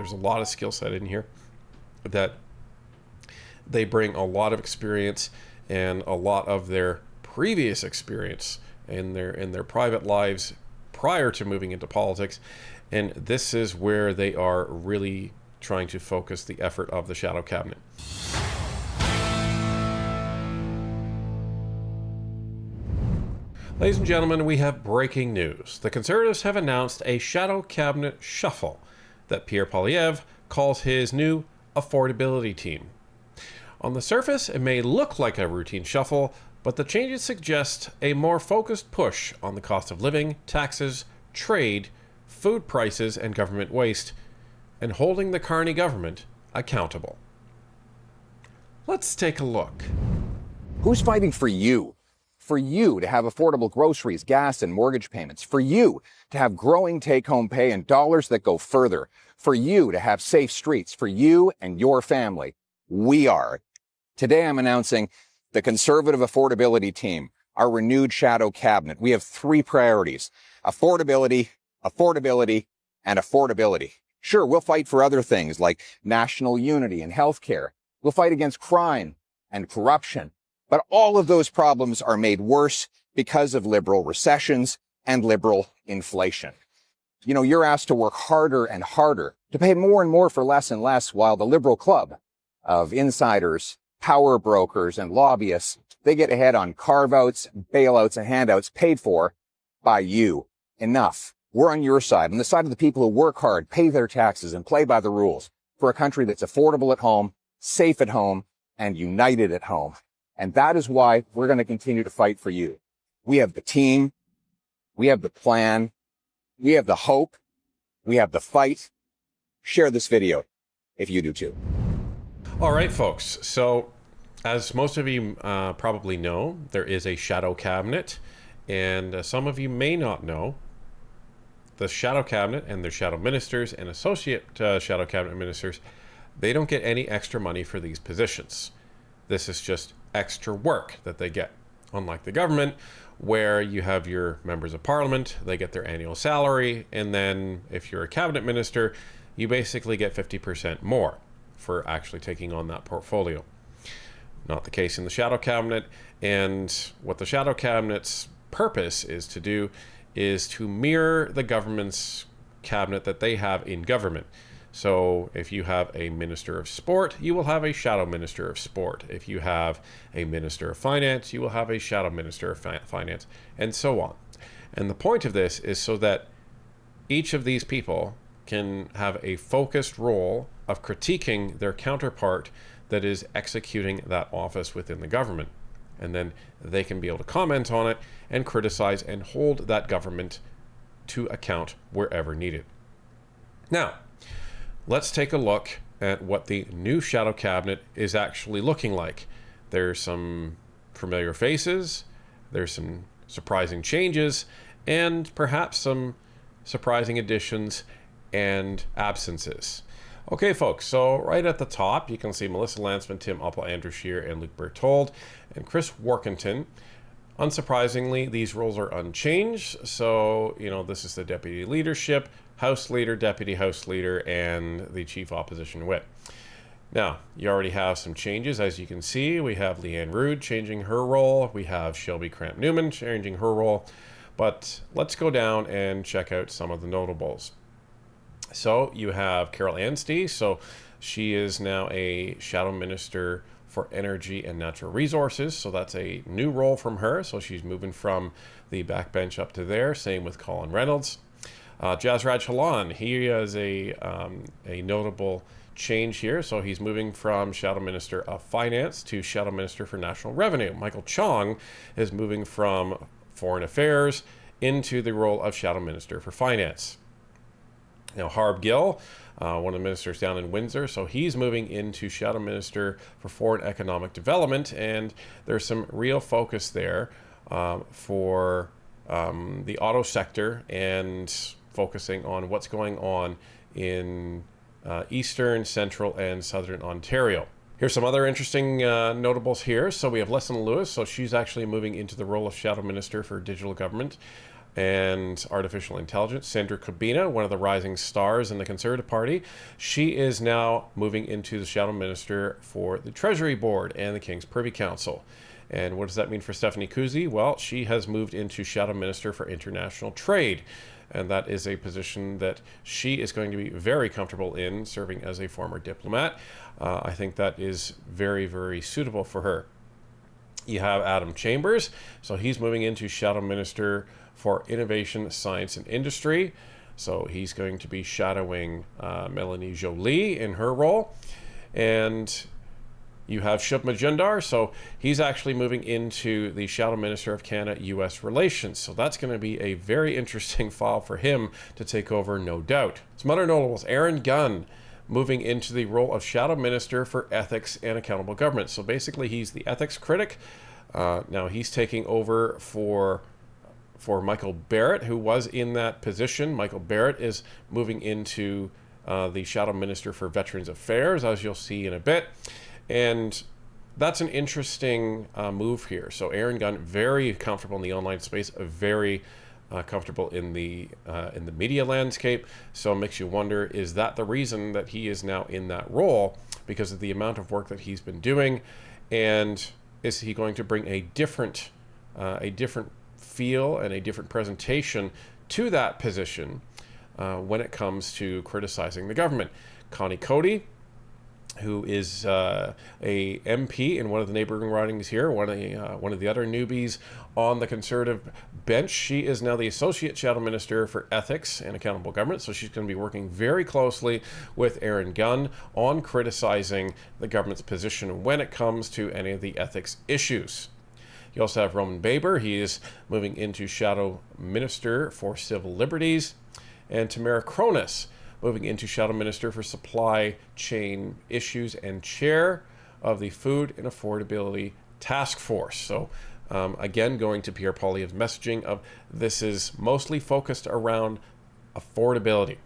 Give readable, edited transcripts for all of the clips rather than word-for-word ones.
there's a lot of skill set in here that they bring a lot of experience and a lot of their previous experience in their private lives prior to moving into politics. And this is where they are really trying to focus the effort of the shadow cabinet. Ladies and gentlemen, we have breaking news. The Conservatives have announced a shadow cabinet shuffle that Pierre Poilievre calls his new affordability team. On the surface, it may look like a routine shuffle, but the changes suggest a more focused push on the cost of living, taxes, trade, food prices, and government waste, and holding the Carney government accountable. Let's take a look. Who's fighting for you? For you to have affordable groceries, gas, and mortgage payments. For you to have growing take-home pay and dollars that go further. For you to have safe streets. For you and your family. We are. Today I'm announcing the Conservative Affordability Team, our renewed shadow cabinet. We have 3 priorities: affordability, affordability, and affordability. Sure, we'll fight for other things like national unity and healthcare. We'll fight against crime and corruption. But all of those problems are made worse because of liberal recessions and liberal inflation. You know, you're asked to work harder and harder, to pay more and more for less and less, while the liberal club of insiders, power brokers, and lobbyists, they get ahead on carve-outs, bailouts, and handouts paid for by you. Enough. We're on your side, on the side of the people who work hard, pay their taxes, and play by the rules, for a country that's affordable at home, safe at home, and united at home. And that is why we're going to continue to fight for you. We have the team. We have the plan. We have the hope. We have the fight. Share this video if you do too. All right, folks. So as most of you probably know, there is a shadow cabinet. And some of you may not know, the shadow cabinet and their shadow ministers and associate shadow cabinet ministers, they don't get any extra money for these positions. This is just extra work that they get. Unlike the government, where you have your members of parliament, they get their annual salary, and then if you're a cabinet minister, you basically get 50% more for actually taking on that portfolio. Not the case in the shadow cabinet, and what the shadow cabinet's purpose is to do is to mirror the government's cabinet that they have in government. So if you have a minister of sport, you will have a shadow minister of sport. If you have a minister of finance, you will have a shadow minister of finance, and so on. And the point of this is so that each of these people can have a focused role of critiquing their counterpart that is executing that office within the government. And then they can be able to comment on it and criticize and hold that government to account wherever needed. Now, let's take a look at what the new shadow cabinet is actually looking like. There's some familiar faces, there's some surprising changes, and perhaps some surprising additions and absences. Okay, folks, so right at the top, you can see Melissa Lantsman, Tim Uppal, Andrew Scheer, and Luc Berthold, and Chris Warkentin. Unsurprisingly, these roles are unchanged. So, this is the deputy leadership, House Leader, Deputy House Leader, and the Chief Opposition Whip. Now, you already have some changes. As you can see, we have Leanne Rood changing her role. We have Shelby Cramp-Newman changing her role. But let's go down and check out some of the notables. So you have Carol Anstey. So she is now a Shadow Minister for Energy and Natural Resources. So that's a new role from her. So she's moving from the backbench up to there. Same with Colin Reynolds. Jasraj Halan, he is a notable change here. So he's moving from Shadow Minister of Finance to Shadow Minister for National Revenue. Michael Chong is moving from Foreign Affairs into the role of Shadow Minister for Finance. Now, Harb Gill, one of the ministers down in Windsor, so he's moving into Shadow Minister for Foreign Economic Development, and there's some real focus there for the auto sector and focusing on what's going on in Eastern, Central, and Southern Ontario. Here's some other interesting notables here. So we have Leslyn Lewis, so she's actually moving into the role of Shadow Minister for Digital Government. and artificial intelligence. Sandra Kubina, one of the rising stars in the Conservative Party, she is now moving into the Shadow Minister for the Treasury Board and the King's Privy Council. And what does that mean for Stephanie Kuzy? Well, she has moved into Shadow Minister for International Trade. And that is a position that she is going to be very comfortable in, serving as a former diplomat. I think that is very, very suitable for her. You have Adam Chambers. So he's moving into Shadow Minister for Innovation, Science, and Industry. So he's going to be shadowing Melanie Joly in her role. And you have Shub Majumdar, so he's actually moving into the Shadow Minister of Canada-U.S. Relations. So that's going to be a very interesting file for him to take over, no doubt. Some other notables: Aaron Gunn moving into the role of Shadow Minister for Ethics and Accountable Government. So basically, he's the ethics critic. Now he's taking over for Michael Barrett, who was in that position. Michael Barrett is moving into the Shadow Minister for Veterans Affairs, as you'll see in a bit. And that's an interesting move here. So Aaron Gunn, very comfortable in the online space, very comfortable in the media landscape. So it makes you wonder, is that the reason that he is now in that role, because of the amount of work that he's been doing? And is he going to bring a different feel and a different presentation to that position when it comes to criticizing the government? Connie Cody, who is a MP in one of the neighboring ridings here, one of the other newbies on the Conservative bench. She is now the Associate Shadow Minister for Ethics and Accountable Government, so she's going to be working very closely with Aaron Gunn on criticizing the government's position when it comes to any of the ethics issues. You also have Roman Baber. He is moving into Shadow Minister for Civil Liberties. And Tamara Cronus, moving into Shadow Minister for Supply Chain Issues and Chair of the Food and Affordability Task Force. So again, going to Pierre Poilievre's messaging of this is mostly focused around affordability.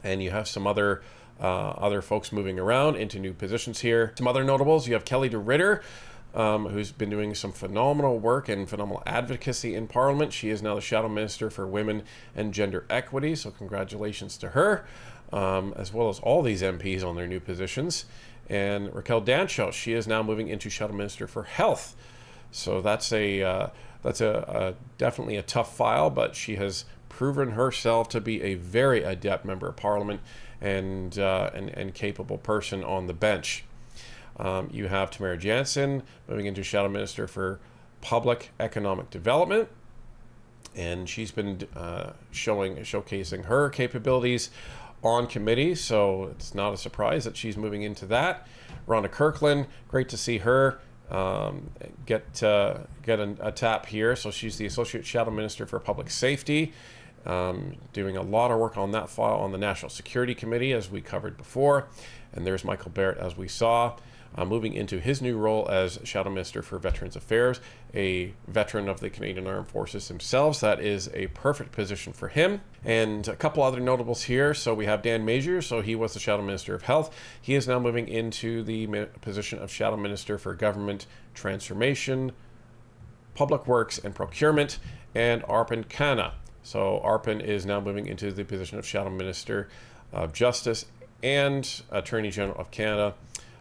And you have some other folks moving around into new positions here. Some other notables: you have Kelly DeRitter, who's been doing some phenomenal work and phenomenal advocacy in Parliament. She is now the Shadow Minister for Women and Gender Equity, so congratulations to her, as well as all these MPs on their new positions. And Raquel Dancho, she is now moving into Shadow Minister for Health. So that's definitely a tough file, but she has proven herself to be a very adept member of Parliament and capable person on the bench. You have Tamara Jansen moving into Shadow Minister for Public Economic Development, and she's been showcasing her capabilities on committee, so it's not a surprise that she's moving into that. Rhonda Kirkland, great to see her get a tap here. So she's the Associate Shadow Minister for Public Safety, doing a lot of work on that file on the National Security Committee, as we covered before. And there's Michael Barrett, as we saw, moving into his new role as Shadow Minister for Veterans Affairs, a veteran of the Canadian Armed Forces himself. So that is a perfect position for him. And a couple other notables here. So we have Dan Major. So he was the Shadow Minister of Health. He is now moving into the position of Shadow Minister for Government Transformation, Public Works and Procurement. And Arpan Khanna. So Arpan is now moving into the position of Shadow Minister of Justice and Attorney General of Canada,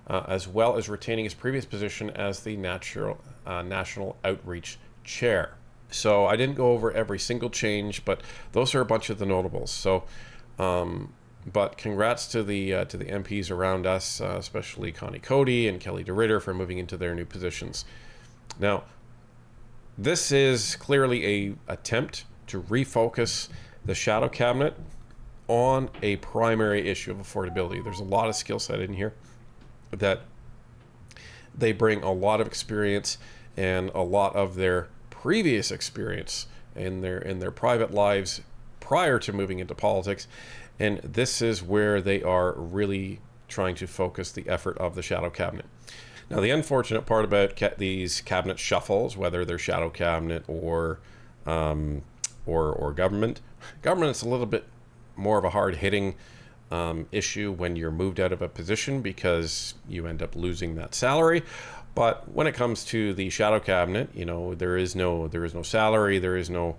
as well as retaining his previous position as the National Outreach Chair. So I didn't go over every single change, but those are a bunch of the notables. So, but congrats to the MPs around us, especially Connie Cody and Kelly DeRitter, for moving into their new positions. Now, this is clearly a attempt to refocus the Shadow Cabinet on a primary issue of affordability. There's a lot of skill set in here that they bring a lot of experience and a lot of their previous experience in their private lives prior to moving into politics, and this is where they are really trying to focus the effort of the Shadow Cabinet. Now, the unfortunate part about these cabinet shuffles, whether they're Shadow Cabinet or government, it's a little bit more of a hard-hitting issue when you're moved out of a position because you end up losing that salary. But when it comes to the Shadow Cabinet, there is no salary, there is no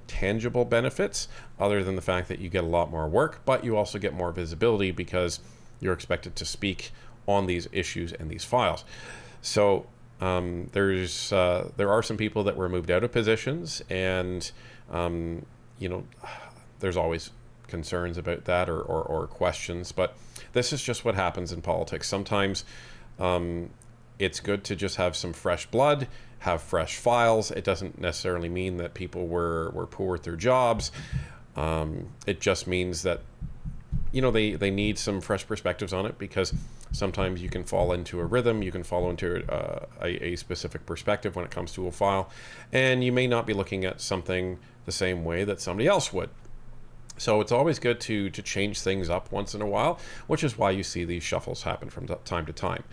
tangible benefits other than the fact that you get a lot more work, but you also get more visibility because you're expected to speak on these issues and these files. So there are some people that were moved out of positions, and there's always concerns about that or questions, but this is just what happens in politics. Sometimes it's good to just have some fresh blood, have fresh files. It doesn't necessarily mean that people were poor with their jobs. It just means that they need some fresh perspectives on it, because sometimes you can fall into a rhythm, you can fall into a specific perspective when it comes to a file, and you may not be looking at something the same way that somebody else would. So it's always good to change things up once in a while, which is why you see these shuffles happen from time to time.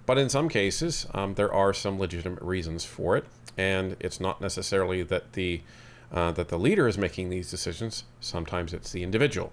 But in some cases, there are some legitimate reasons for it, and it's not necessarily that the leader is making these decisions. Sometimes it's the individual.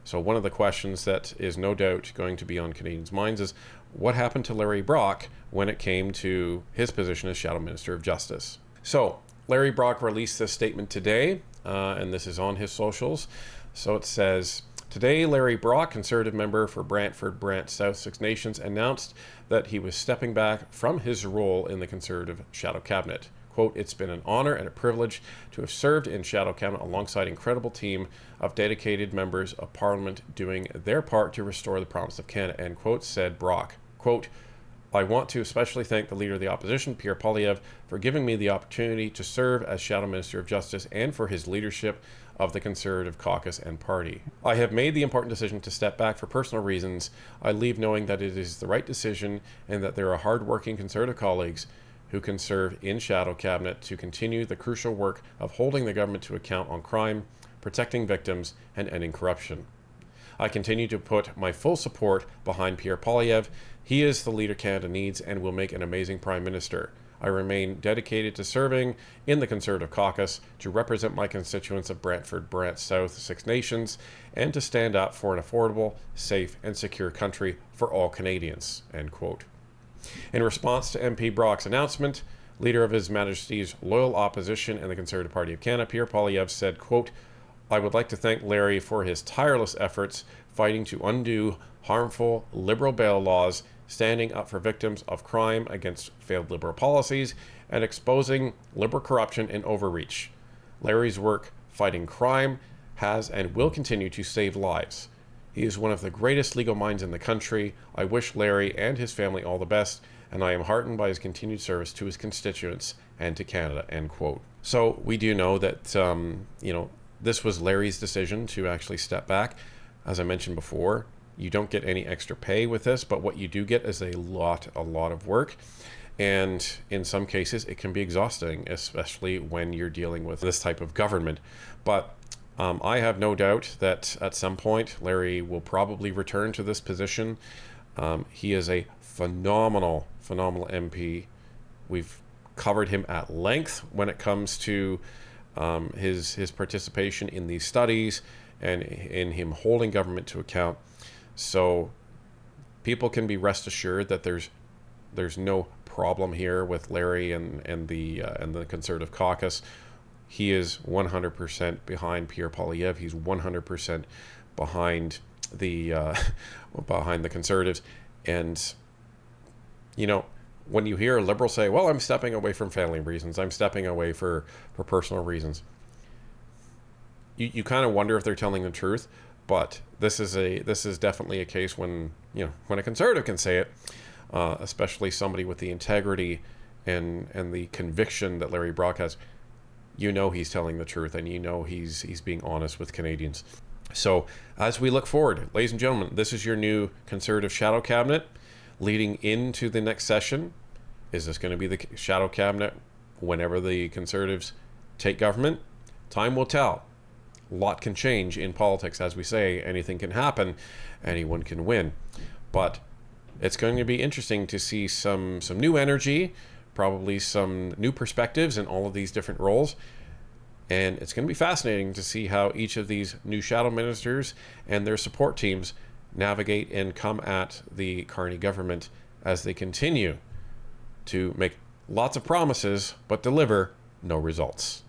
So one of the questions that is no doubt going to be on Canadians' minds is, what happened to Larry Brock when it came to his position as Shadow Minister of Justice? So Larry Brock released this statement today, and this is on his socials. So it says, today, Larry Brock, Conservative member for Brantford, Brant South Six Nations, announced that he was stepping back from his role in the Conservative Shadow Cabinet. Quote, it's been an honor and a privilege to have served in Shadow Cabinet alongside an incredible team of dedicated members of Parliament doing their part to restore the promise of Canada, end quote, said Brock. Quote, I want to especially thank the Leader of the Opposition, Pierre Poilievre, for giving me the opportunity to serve as Shadow Minister of Justice and for his leadership of the Conservative Caucus and Party. I have made the important decision to step back for personal reasons. I leave knowing that it is the right decision and that there are hard-working Conservative colleagues who can serve in Shadow Cabinet to continue the crucial work of holding the government to account on crime, protecting victims, and ending corruption. I continue to put my full support behind Pierre Poilievre. He is the leader Canada needs and will make an amazing Prime Minister. I remain dedicated to serving in the Conservative Caucus, to represent my constituents of Brantford, Brant South, Six Nations, and to stand up for an affordable, safe, and secure country for all Canadians, end quote. In response to MP Brock's announcement, Leader of His Majesty's Loyal Opposition and the Conservative Party of Canada, Pierre Poilievre, said, quote, I would like to thank Larry for his tireless efforts fighting to undo harmful Liberal bail laws, standing up for victims of crime against failed Liberal policies, and exposing Liberal corruption and overreach. Larry's work fighting crime has and will continue to save lives. He is one of the greatest legal minds in the country. I wish Larry and his family all the best, and I am heartened by his continued service to his constituents and to Canada, end quote. So we do know that, this was Larry's decision to actually step back. As I mentioned before, you don't get any extra pay with this, but what you do get is a lot of work. And in some cases, it can be exhausting, especially when you're dealing with this type of government. But I have no doubt that at some point, Larry will probably return to this position. He is a phenomenal MP. We've covered him at length when it comes to his participation in these studies and in him holding government to account. So people can be rest assured that there's no problem here with Larry and the Conservative Caucus. He is 100% behind Pierre Poilievre. He's 100% behind the Conservatives. And when you hear a Liberal say, "Well, I'm stepping away from family reasons. I'm stepping away for personal reasons," you kind of wonder if they're telling the truth. But this is definitely a case when a Conservative can say it, especially somebody with the integrity and the conviction that Larry Brock has. He's telling the truth, and he's being honest with Canadians. So as we look forward, ladies and gentlemen, this is your new Conservative Shadow Cabinet leading into the next session. Is this going to be the Shadow Cabinet whenever the Conservatives take government? Time will tell. A lot can change in politics. As we say, anything can happen, anyone can win. But it's going to be interesting to see some new energy, probably some new perspectives in all of these different roles. And it's going to be fascinating to see how each of these new shadow ministers and their support teams navigate and come at the Carney government as they continue to make lots of promises but deliver no results.